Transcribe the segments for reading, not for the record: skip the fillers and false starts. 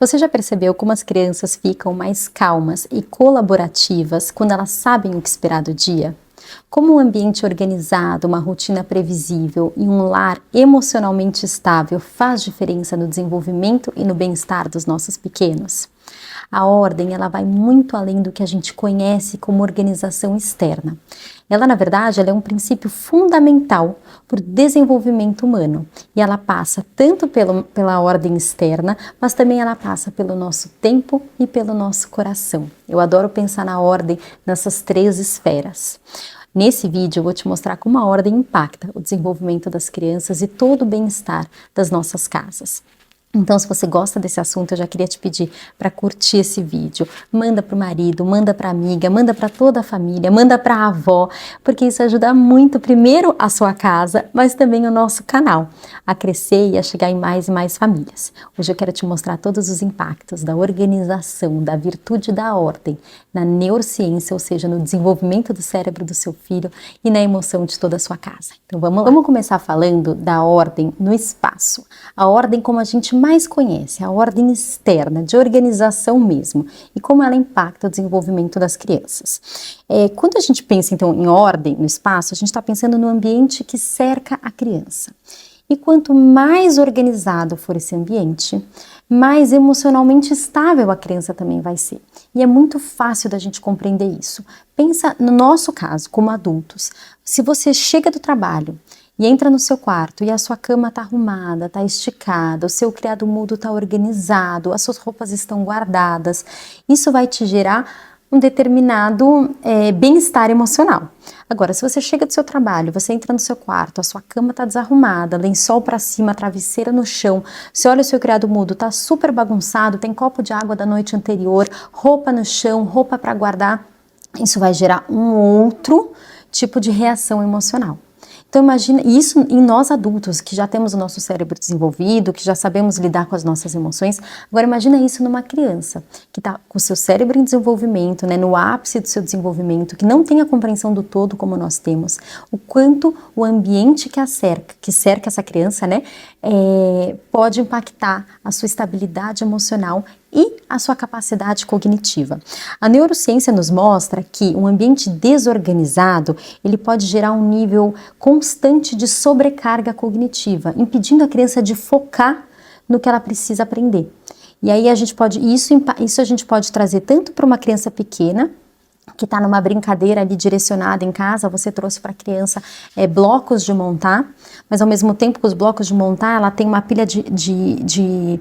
Você já percebeu como as crianças ficam mais calmas e colaborativas quando elas sabem o que esperar do dia? Como um ambiente organizado, uma rotina previsível e um lar emocionalmente estável faz diferença no desenvolvimento e no bem-estar dos nossos pequenos? A ordem, ela vai muito além do que a gente conhece como organização externa. Ela, na verdade, ela é um princípio fundamental para o desenvolvimento humano. E ela passa tanto pela ordem externa, mas também ela passa pelo nosso tempo e pelo nosso coração. Eu adoro pensar na ordem nessas três esferas. Nesse vídeo eu vou te mostrar como a ordem impacta o desenvolvimento das crianças e todo o bem-estar das nossas casas. Então, se você gosta desse assunto, eu já queria te pedir para curtir esse vídeo. Manda para o marido, manda para a amiga, manda para toda a família, manda para a avó, porque isso ajuda muito, primeiro, a sua casa, mas também o nosso canal a crescer e a chegar em mais e mais famílias. Hoje eu quero te mostrar todos os impactos da organização, da virtude da ordem, na neurociência, ou seja, no desenvolvimento do cérebro do seu filho e na emoção de toda a sua casa. Então, vamos lá. Vamos começar falando da ordem no espaço. A ordem como a gente mais conhece, a ordem externa, de organização mesmo, e como ela impacta o desenvolvimento das crianças. Quando a gente pensa, então, em ordem no espaço, a gente está pensando no ambiente que cerca a criança. E quanto mais organizado for esse ambiente, mais emocionalmente estável a criança também vai ser. E é muito fácil da gente compreender isso. Pensa no nosso caso, como adultos. Se você chega do trabalho e entra no seu quarto e a sua cama está arrumada, está esticada, o seu criado mudo está organizado, as suas roupas estão guardadas, isso vai te gerar um determinado bem-estar emocional. Agora, se você chega do seu trabalho, você entra no seu quarto, a sua cama está desarrumada, lençol para cima, travesseira no chão, você olha o seu criado mudo, está super bagunçado, tem copo de água da noite anterior, roupa no chão, roupa para guardar, isso vai gerar um outro tipo de reação emocional. Então imagina isso em nós adultos, que já temos o nosso cérebro desenvolvido, que já sabemos lidar com as nossas emoções. Agora imagina isso numa criança, que está com o seu cérebro em desenvolvimento, né, no ápice do seu desenvolvimento, que não tem a compreensão do todo como nós temos. O quanto o ambiente que cerca essa criança, né, pode impactar a sua estabilidade emocional e a sua capacidade cognitiva. A neurociência nos mostra que um ambiente desorganizado, ele pode gerar um nível constante de sobrecarga cognitiva, impedindo a criança de focar no que ela precisa aprender. E aí a gente pode, isso a gente pode trazer tanto para uma criança pequena, que está numa brincadeira ali direcionada em casa, você trouxe para a criança blocos de montar, mas ao mesmo tempo que os blocos de montar, ela tem uma pilha de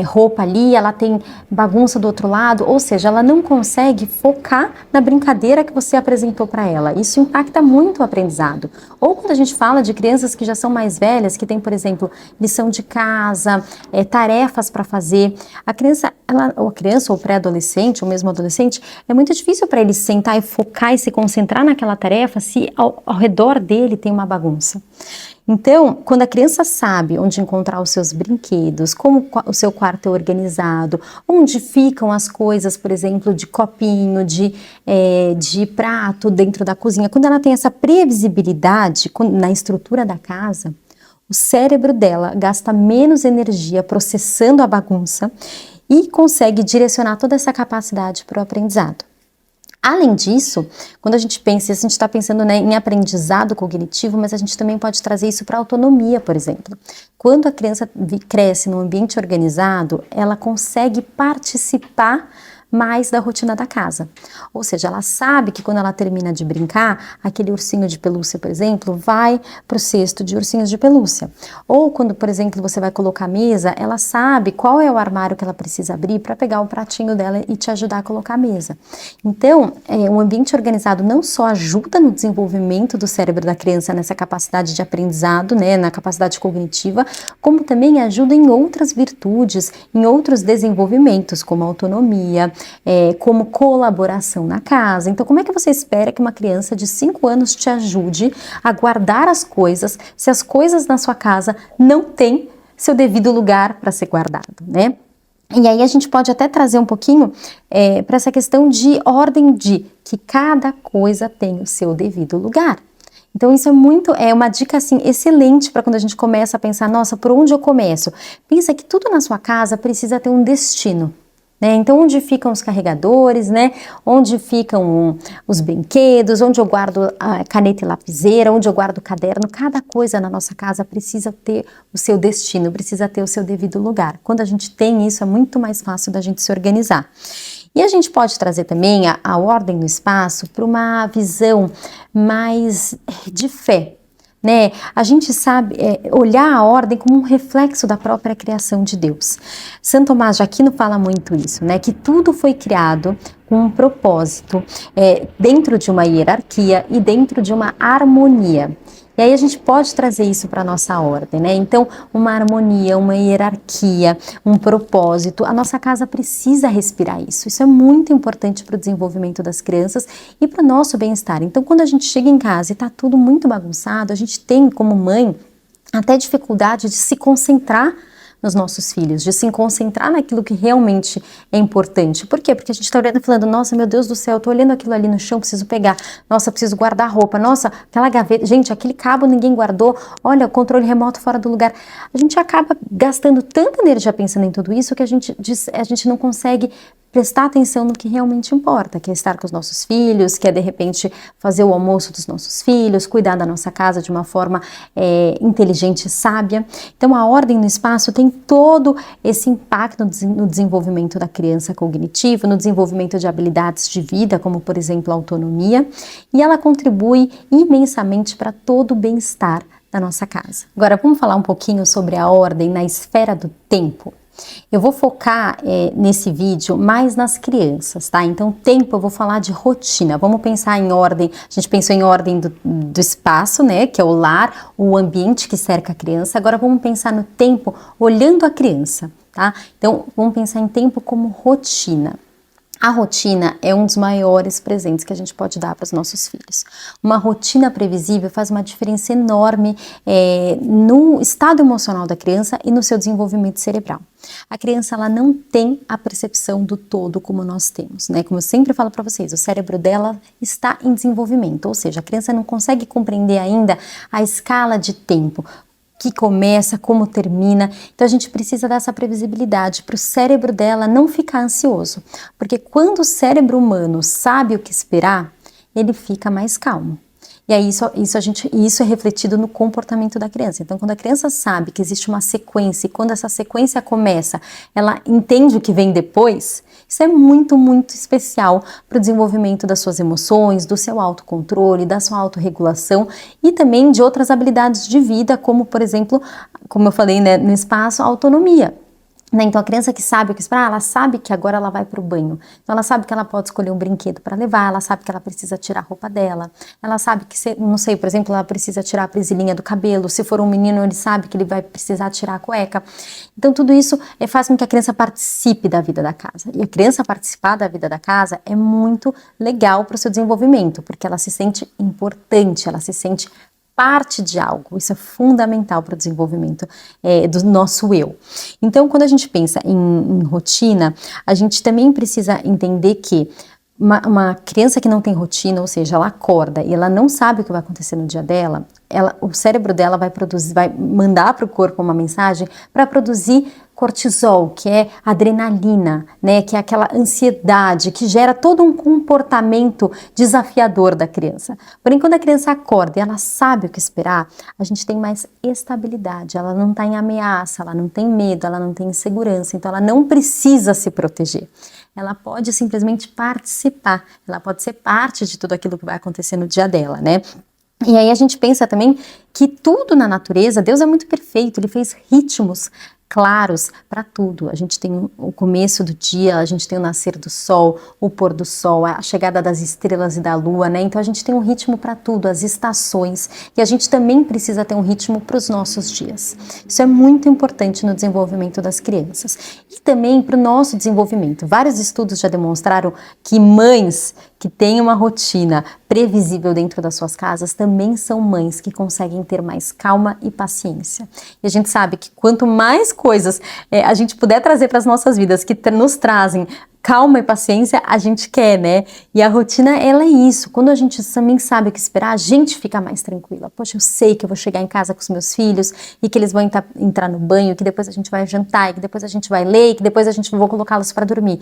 roupa ali, ela tem bagunça do outro lado, ou seja, ela não consegue focar na brincadeira que você apresentou para ela. Isso impacta muito o aprendizado. Ou quando a gente fala de crianças que já são mais velhas, que tem, por exemplo, lição de casa, tarefas para fazer, a criança ou pré-adolescente, ou mesmo adolescente, é muito difícil para ele sentar e focar e se concentrar naquela tarefa se ao redor dele tem uma bagunça. Então, quando a criança sabe onde encontrar os seus brinquedos, como o seu quarto é organizado, onde ficam as coisas, por exemplo, de copinho, de prato dentro da cozinha, quando ela tem essa previsibilidade na estrutura da casa, o cérebro dela gasta menos energia processando a bagunça e consegue direcionar toda essa capacidade para o aprendizado. Além disso, quando a gente está pensando, né, em aprendizado cognitivo, mas a gente também pode trazer isso para a autonomia, por exemplo. Quando a criança cresce num ambiente organizado, ela consegue participar mais da rotina da casa. Ou seja, ela sabe que quando ela termina de brincar, aquele ursinho de pelúcia, por exemplo, vai para o cesto de ursinhos de pelúcia. Ou quando, por exemplo, você vai colocar a mesa, ela sabe qual é o armário que ela precisa abrir para pegar o pratinho dela e te ajudar a colocar a mesa. Então, um ambiente organizado não só ajuda no desenvolvimento do cérebro da criança nessa capacidade de aprendizado, né, na capacidade cognitiva, como também ajuda em outras virtudes, em outros desenvolvimentos, como a autonomia, como colaboração na casa. Então, como é que você espera que uma criança de 5 anos te ajude a guardar as coisas se as coisas na sua casa não têm seu devido lugar para ser guardado, né? E aí a gente pode até trazer um pouquinho para essa questão de ordem de que cada coisa tem o seu devido lugar. Então isso é uma dica assim excelente para quando a gente começa a pensar, nossa, por onde eu começo? Pensa que tudo na sua casa precisa ter um destino. Então, onde ficam os carregadores, onde ficam os brinquedos, onde eu guardo a caneta e lapiseira, onde eu guardo o caderno, cada coisa na nossa casa precisa ter o seu destino, precisa ter o seu devido lugar. Quando a gente tem isso, é muito mais fácil da gente se organizar. E a gente pode trazer também a ordem do espaço para uma visão mais de fé. A gente sabe olhar a ordem como um reflexo da própria criação de Deus. Santo Tomás de Aquino fala muito isso, que tudo foi criado com um propósito, dentro de uma hierarquia e dentro de uma harmonia. E aí a gente pode trazer isso para a nossa ordem, Então, uma harmonia, uma hierarquia, um propósito, a nossa casa precisa respirar isso. Isso é muito importante para o desenvolvimento das crianças e para o nosso bem-estar. Então, quando a gente chega em casa e está tudo muito bagunçado, a gente tem, como mãe, até dificuldade de se concentrar nos nossos filhos, de se concentrar naquilo que realmente é importante. Por quê? Porque a gente está olhando e falando, nossa, meu Deus do céu, eu tô olhando aquilo ali no chão, preciso pegar, nossa, preciso guardar a roupa, nossa, aquela gaveta, gente, aquele cabo ninguém guardou, olha, o controle remoto fora do lugar. A gente acaba gastando tanta energia pensando em tudo isso que a gente não consegue prestar atenção no que realmente importa, que é estar com os nossos filhos, que é de repente fazer o almoço dos nossos filhos, cuidar da nossa casa de uma forma inteligente e sábia. Então a ordem no espaço tem todo esse impacto no desenvolvimento da criança cognitivo, no desenvolvimento de habilidades de vida, como por exemplo a autonomia, e ela contribui imensamente para todo o bem-estar da nossa casa. Agora vamos falar um pouquinho sobre a ordem na esfera do tempo. Eu vou focar nesse vídeo mais nas crianças, tá? Então, tempo eu vou falar de rotina. Vamos pensar em ordem, a gente pensou em ordem do espaço, que é o lar, o ambiente que cerca a criança. Agora vamos pensar no tempo olhando a criança, tá? Então, vamos pensar em tempo como rotina. A rotina é um dos maiores presentes que a gente pode dar para os nossos filhos. Uma rotina previsível faz uma diferença enorme no estado emocional da criança e no seu desenvolvimento cerebral. A criança ela não tem a percepção do todo como nós temos, Como eu sempre falo para vocês, o cérebro dela está em desenvolvimento, ou seja, a criança não consegue compreender ainda a escala de tempo, que começa, como termina. Então a gente precisa dessa previsibilidade para o cérebro dela não ficar ansioso, porque quando o cérebro humano sabe o que esperar, ele fica mais calmo. E aí isso é refletido no comportamento da criança. Então, quando a criança sabe que existe uma sequência e quando essa sequência começa, ela entende o que vem depois, isso é muito, muito especial para o desenvolvimento das suas emoções, do seu autocontrole, da sua autorregulação e também de outras habilidades de vida, como, por exemplo, como eu falei, no espaço, a autonomia. Então a criança que sabe o que esperar, ela sabe que agora ela vai para o banho, então ela sabe que ela pode escolher um brinquedo para levar, ela sabe que ela precisa tirar a roupa dela, ela sabe que, não sei, por exemplo, ela precisa tirar a presilhinha do cabelo, se for um menino ele sabe que ele vai precisar tirar a cueca. Então tudo isso faz com que a criança participe da vida da casa, e a criança participar da vida da casa é muito legal para o seu desenvolvimento, porque ela se sente importante, ela se sente parte de algo, isso é fundamental para o desenvolvimento do nosso eu. Então, quando a gente pensa em rotina, a gente também precisa entender que uma criança que não tem rotina, ou seja, ela acorda e ela não sabe o que vai acontecer no dia dela, o cérebro dela vai mandar para o corpo uma mensagem para produzir cortisol, que é adrenalina, que é aquela ansiedade que gera todo um comportamento desafiador da criança. Porém, quando a criança acorda e ela sabe o que esperar, a gente tem mais estabilidade, ela não está em ameaça, ela não tem medo, ela não tem insegurança, então ela não precisa se proteger. Ela pode simplesmente participar, ela pode ser parte de tudo aquilo que vai acontecer no dia dela, E aí a gente pensa também que tudo na natureza, Deus é muito perfeito, Ele fez ritmos claros para tudo. A gente tem o começo do dia, a gente tem o nascer do sol, o pôr do sol, a chegada das estrelas e da lua, Então a gente tem um ritmo para tudo, as estações, e a gente também precisa ter um ritmo para os nossos dias. Isso é muito importante no desenvolvimento das crianças e também para o nosso desenvolvimento. Vários estudos já demonstraram que mães que têm uma rotina previsível dentro das suas casas também são mães que conseguem ter mais calma e paciência. E a gente sabe que quanto mais coisas a gente puder trazer para as nossas vidas que nos trazem calma e paciência, a gente quer, né? E a rotina, ela é isso. Quando a gente também sabe o que esperar, a gente fica mais tranquila. Poxa, eu sei que eu vou chegar em casa com os meus filhos e que eles vão entrar no banho, que depois a gente vai jantar, e que depois a gente vai ler, e que depois a gente vai colocá-los para dormir.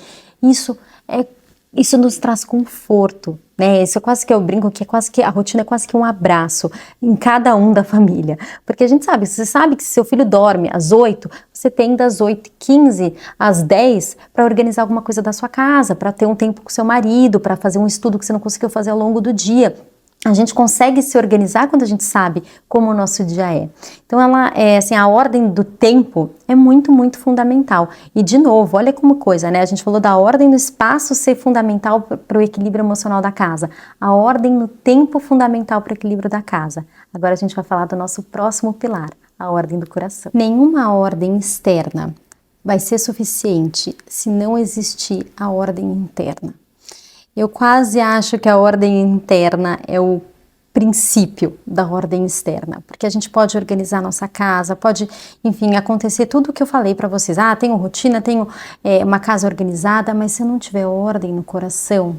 Isso nos traz conforto, né? Isso é quase que eu brinco que é quase que a rotina é quase que um abraço em cada um da família. Porque a gente sabe, você sabe que se seu filho dorme às 8, você tem das 8h15 às 10 para organizar alguma coisa da sua casa, para ter um tempo com seu marido, para fazer um estudo que você não conseguiu fazer ao longo do dia. A gente consegue se organizar quando a gente sabe como o nosso dia é. Então, a ordem do tempo é muito, muito fundamental. E, de novo, olha como coisa, né? A gente falou da ordem do espaço ser fundamental para o equilíbrio emocional da casa. A ordem no tempo fundamental para o equilíbrio da casa. Agora a gente vai falar do nosso próximo pilar, a ordem do coração. Nenhuma ordem externa vai ser suficiente se não existir a ordem interna. Eu quase acho que a ordem interna é o princípio da ordem externa, porque a gente pode organizar a nossa casa, pode, enfim, acontecer tudo o que eu falei para vocês. Tenho rotina, tenho uma casa organizada, mas se eu não tiver ordem no coração,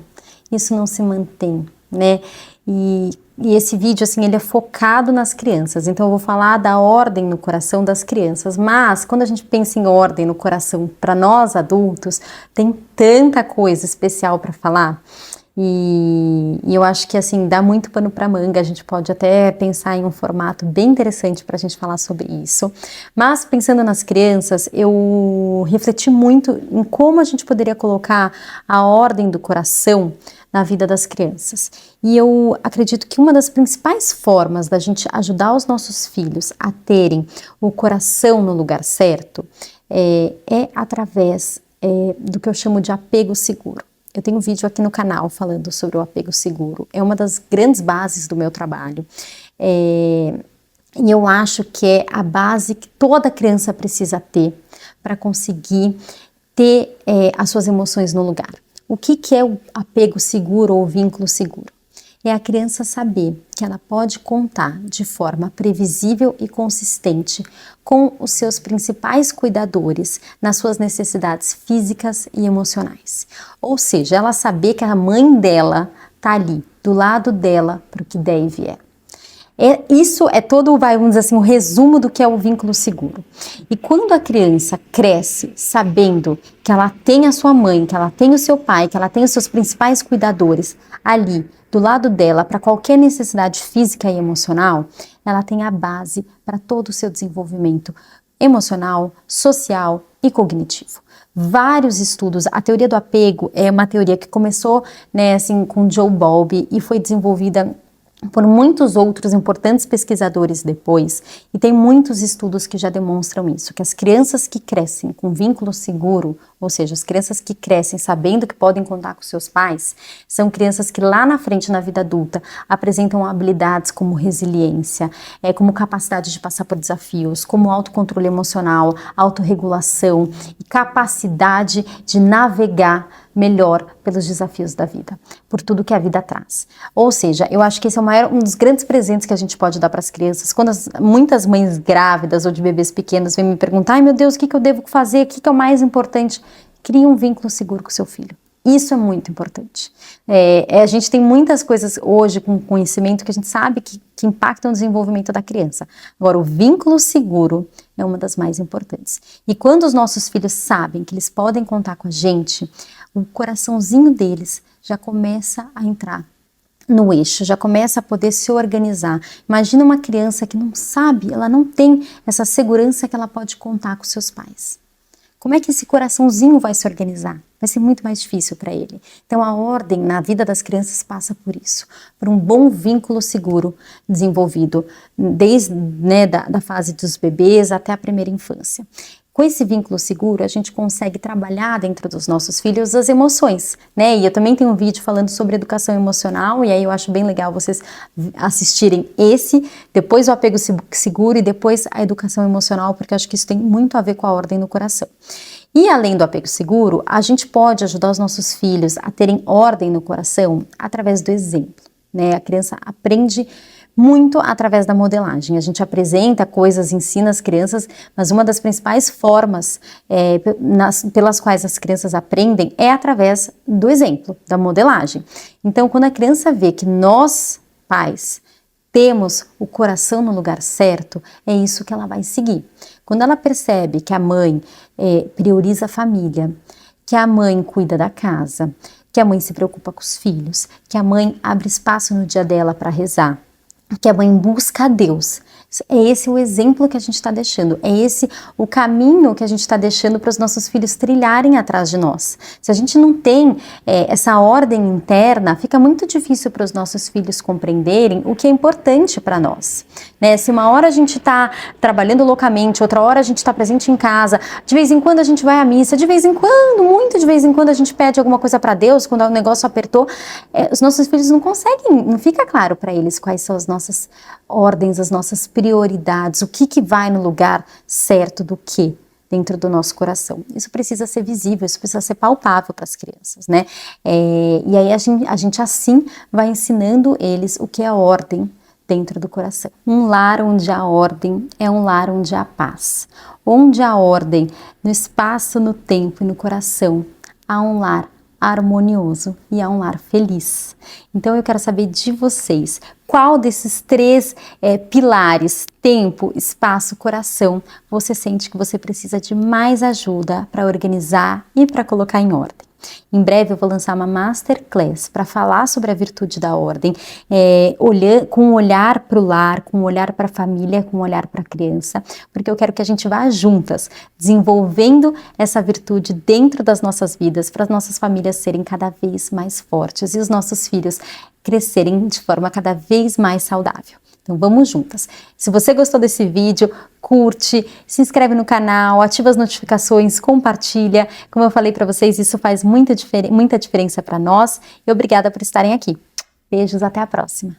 isso não se mantém, né? E esse vídeo, assim, ele é focado nas crianças, então eu vou falar da ordem no coração das crianças, mas quando a gente pensa em ordem no coração para nós adultos, tem tanta coisa especial para falar, e eu acho que, assim, dá muito pano para manga. A gente pode até pensar em um formato bem interessante para a gente falar sobre isso, mas pensando nas crianças, eu refleti muito em como a gente poderia colocar a ordem do coração na vida das crianças. E eu acredito que uma das principais formas da gente ajudar os nossos filhos a terem o coração no lugar certo é através do que eu chamo de apego seguro. Eu tenho um vídeo aqui no canal falando sobre o apego seguro. É uma das grandes bases do meu trabalho. E eu acho que é a base que toda criança precisa ter para conseguir ter as suas emoções no lugar. O que é o apego seguro ou vínculo seguro? É a criança saber que ela pode contar de forma previsível e consistente com os seus principais cuidadores nas suas necessidades físicas e emocionais. Ou seja, ela saber que a mãe dela está ali, do lado dela, para o que der e vier. Isso é todo, vamos dizer assim, o resumo do que é o vínculo seguro. E quando a criança cresce sabendo que ela tem a sua mãe, que ela tem o seu pai, que ela tem os seus principais cuidadores ali do lado dela para qualquer necessidade física e emocional, ela tem a base para todo o seu desenvolvimento emocional, social e cognitivo. Vários estudos, a teoria do apego é uma teoria que começou, né, assim, com Joe Bowlby e foi desenvolvida por muitos outros importantes pesquisadores depois, e tem muitos estudos que já demonstram isso, que as crianças que crescem com vínculo seguro, ou seja, as crianças que crescem sabendo que podem contar com seus pais, são crianças que lá na frente, na vida adulta, apresentam habilidades como resiliência, como capacidade de passar por desafios, como autocontrole emocional, autorregulação e capacidade de navegar melhor pelos desafios da vida, por tudo que a vida traz. Ou seja, eu acho que esse é um dos grandes presentes que a gente pode dar para as crianças. Quando muitas mães grávidas ou de bebês pequenos vêm me perguntar, ai meu Deus, o que eu devo fazer? O que é o mais importante? Crie um vínculo seguro com seu filho. Isso é muito importante. A gente tem muitas coisas hoje com conhecimento que a gente sabe que impactam o desenvolvimento da criança. Agora, o vínculo seguro é uma das mais importantes. E quando os nossos filhos sabem que eles podem contar com a gente, o coraçãozinho deles já começa a entrar no eixo, já começa a poder se organizar. Imagina uma criança que não sabe, ela não tem essa segurança que ela pode contar com seus pais. Como é que esse coraçãozinho vai se organizar? Vai ser muito mais difícil para ele. Então a ordem na vida das crianças passa por isso, por um bom vínculo seguro desenvolvido desde, né, da fase dos bebês até a primeira infância. Com esse vínculo seguro, a gente consegue trabalhar dentro dos nossos filhos as emoções, né? E eu também tenho um vídeo falando sobre educação emocional, e aí eu acho bem legal vocês assistirem esse, depois o apego seguro e depois a educação emocional, porque eu acho que isso tem muito a ver com a ordem no coração. E além do apego seguro, a gente pode ajudar os nossos filhos a terem ordem no coração através do exemplo. né? A criança aprende muito através da modelagem. A gente apresenta coisas, ensina as crianças, mas uma das principais formas pelas quais as crianças aprendem é através do exemplo, da modelagem. Então, quando a criança vê que nós, pais, temos o coração no lugar certo, é isso que ela vai seguir. Quando ela percebe que a mãe prioriza a família, que a mãe cuida da casa, que a mãe se preocupa com os filhos, que a mãe abre espaço no dia dela para rezar, que a mãe busca a Deus. É esse o exemplo que a gente está deixando, é esse o caminho que a gente está deixando para os nossos filhos trilharem atrás de nós. Se a gente não tem essa ordem interna, fica muito difícil para os nossos filhos compreenderem o que é importante para nós, né? Se uma hora a gente está trabalhando loucamente, outra hora a gente está presente em casa, de vez em quando a gente vai à missa, de vez em quando, muito de vez em quando a gente pede alguma coisa para Deus, quando o negócio apertou, os nossos filhos não conseguem, não fica claro para eles quais são as nossas ordens, as nossas prioridades, o que vai no lugar certo do que dentro do nosso coração. Isso precisa ser visível, isso precisa ser palpável para as crianças, né? E aí a gente assim vai ensinando eles o que é ordem dentro do coração. Um lar onde há ordem é um lar onde há paz. Onde há ordem no espaço, no tempo e no coração, há um lar harmonioso e há um lar feliz. Então eu quero saber de vocês, qual desses três pilares, tempo, espaço, coração, você sente que você precisa de mais ajuda para organizar e para colocar em ordem? Em breve eu vou lançar uma masterclass para falar sobre a virtude da ordem, com um olhar para o lar, com um olhar para a família, com um olhar para a criança, porque eu quero que a gente vá juntas, desenvolvendo essa virtude dentro das nossas vidas, para as nossas famílias serem cada vez mais fortes e os nossos filhos crescerem de forma cada vez mais saudável. Então vamos juntas. Se você gostou desse vídeo, curte, se inscreve no canal, ativa as notificações, compartilha. Como eu falei para vocês, isso faz muita diferença para nós. E obrigada por estarem aqui. Beijos, até a próxima.